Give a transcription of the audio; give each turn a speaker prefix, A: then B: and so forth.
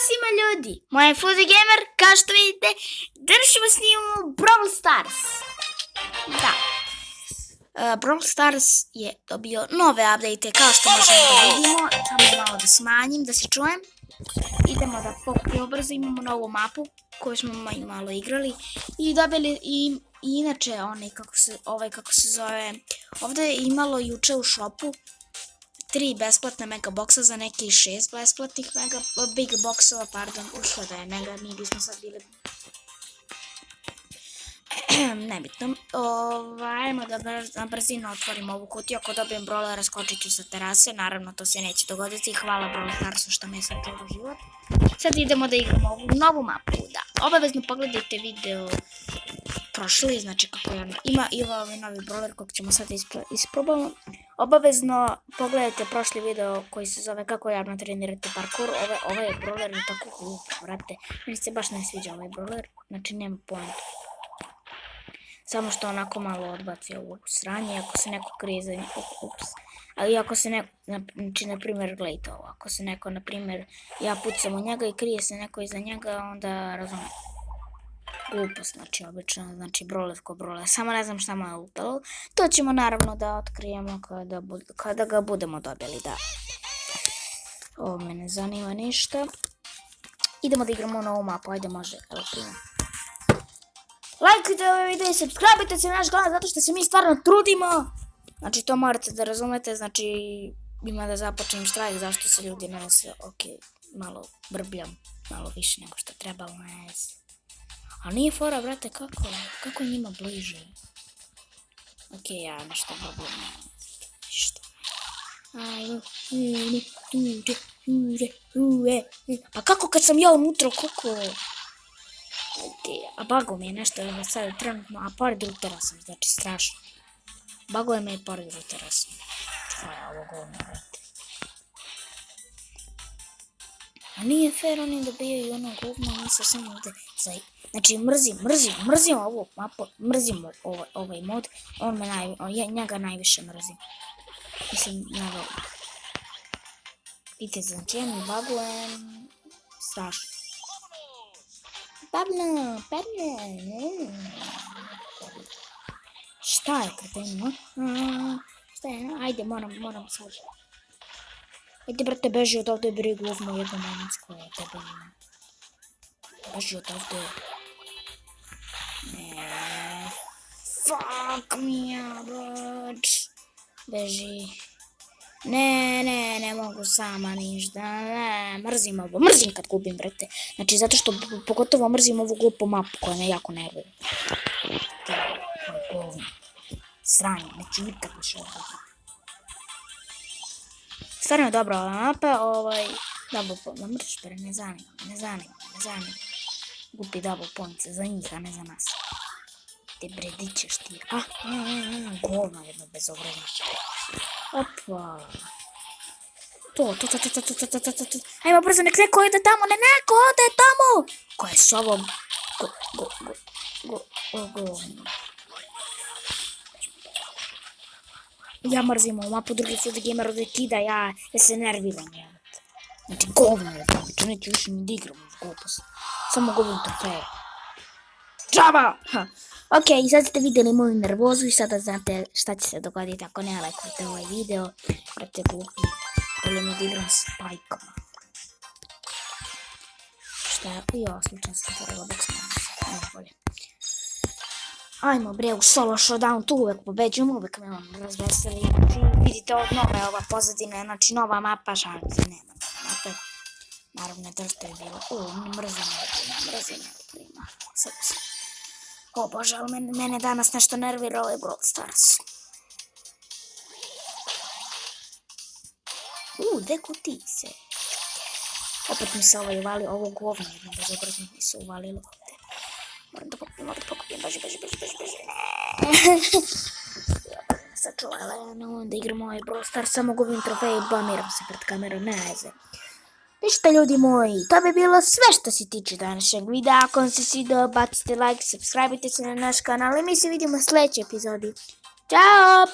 A: svima ljudi, moja je Fuzi Gamer, kao što vidite, danas ćemo snimamo Brawl Stars. Da, Brawl Stars je dobio nove update, kao što možemo da vidimo, samo malo da smanjim, da se čujem. Idemo da pokupimo brzo, imamo novu mapu koju smo malo igrali i dobili i inače kako se zove, ovdje je imalo juče u shopu 3 besplatne megaboksa za neki 6 besplatnih big boksova, pardon, ušlo da je mega, mi bismo sad bili nebitno. Ajmo da na brzinu otvorimo ovu kutiju, ako dobijem brawlera skočit ću sa terase, naravno to se neće dogoditi, hvala Brawl Starsu što me je sad čuo život. Sad idemo da igramo ovu novu mapu, da, obavezno pogledajte video prošli, znači kako ima i ovaj novi brawler kojeg ćemo sad isprobamo. Obavezno pogledajte prošli video koji se zove kako javno trenirate parkour. Ovaj je brawler je tako glup, vrate. Meni se baš ne sviđa ovaj brawler, znači nema pointa. Samo što onako malo odbaci ovo sranje, ako se neko krije za njega, ups. Ali ako se neko, znači na primjer gledajte ovo, ako se neko, na primjer, ja pucam u njega i krije se neko iza njega, onda razumijem. Glupost, znači obično, znači brawler ko brawler, samo ne znam šta mu je lupalo. To ćemo naravno da otkrijemo kada ga budemo dobili, da. Ovo me ne zanima ništa. Idemo da igramo novu mapu, ajde može, evo primjer. Lajkajte ovaj video i subscribe-ajte se na naš kanal zato što se mi stvarno trudimo. Znači to morate da razumete, znači ima da započnem štrajk zašto se ljudi ne se, ok, malo brbljam, malo više nego što trebalo, ne znam. A nije fora, brate, kako je njima bliže? Ok, ja nešto problem. Ništa. Pa kako kad sam ja unutra, kako? A bago mi je nešto sad trenutno, a pored rutera sam, znači strašno. Bago je me i pored rutera sam. Šta je ovo govno, brate? A nije fair, oni dobijaju ono govno, nisam samo ovdje za... Znači mrzim ovu mapu, mrzim ovaj mod, njega najviše mrzim. Mislim, naravno. Vidite, znači ja mi bagujem strašno. Pablo. Šta je kretenima? Šta je? Ajde, moram sad. Ajde, brate, beži od ovdje brigu ovno jedno manjinsko je tebe ima. Beži od ovdje. Ne. Fuck me, bro. Beži. Ne mogu sama ništa. Ne, mrzim ovo. Mrzim kad gubim, brate. Znači, zato što pogotovo mrzim ovu glupu mapu koja me jako nervira. Govno. Sranje, neću nikad više ovo. Stvarno je dobra ova mapa, double point, mrš pre, ne zanima. Gubi double point za njih, a ne za nas. Te bre, ćeš ti? Govno jedno bezobrazno. Opa. To. Ajmo brzo, nek neko ode tamo, neko ode tamo! Ko je s ovom? Govno. Ja mrzim ovu mapu, drugi Fuzi Gamer ovdje kida, ja se nerviram, znači govno je, znači neću više ni da igram uz glupost, samo gubim trofeje. Džaba! Ok, i sad ste vidjeli moju nervozu i sada znate šta će se dogoditi ako ne lajkujete ovaj video, brate glupi, bolje mi da igram s pajkama. Šta je, slučajno sam otvorila box, bolje. Ajmo bre u solo showdown, tu uvek pobeđujem, uvek me on razveseli, znači vidite od nove ova pozadina, znači nova mapa, šalim se, nema mape, naravno je to što je bilo, mrzim prima, sad se, o bože, ali mene danas nešto nervira ovaj Brawl Stars. Dve kutice, opet mi se uvalilo, ovo govno jedno bezobrazno mi se uvalilo ovdje. Moram da pokupim, beži. Sačuvala je, onda igram ovaj Brawl Stars, samo gubim trofej i blamiram se pred kamerom, ne znam. Ništa ljudi moji, to bi bilo sve što se tiče današnjeg videa, ako vam se svidio bacite like, subscribe-ajte se na naš kanal i mi se vidimo u sljedećoj epizodi. Ćao!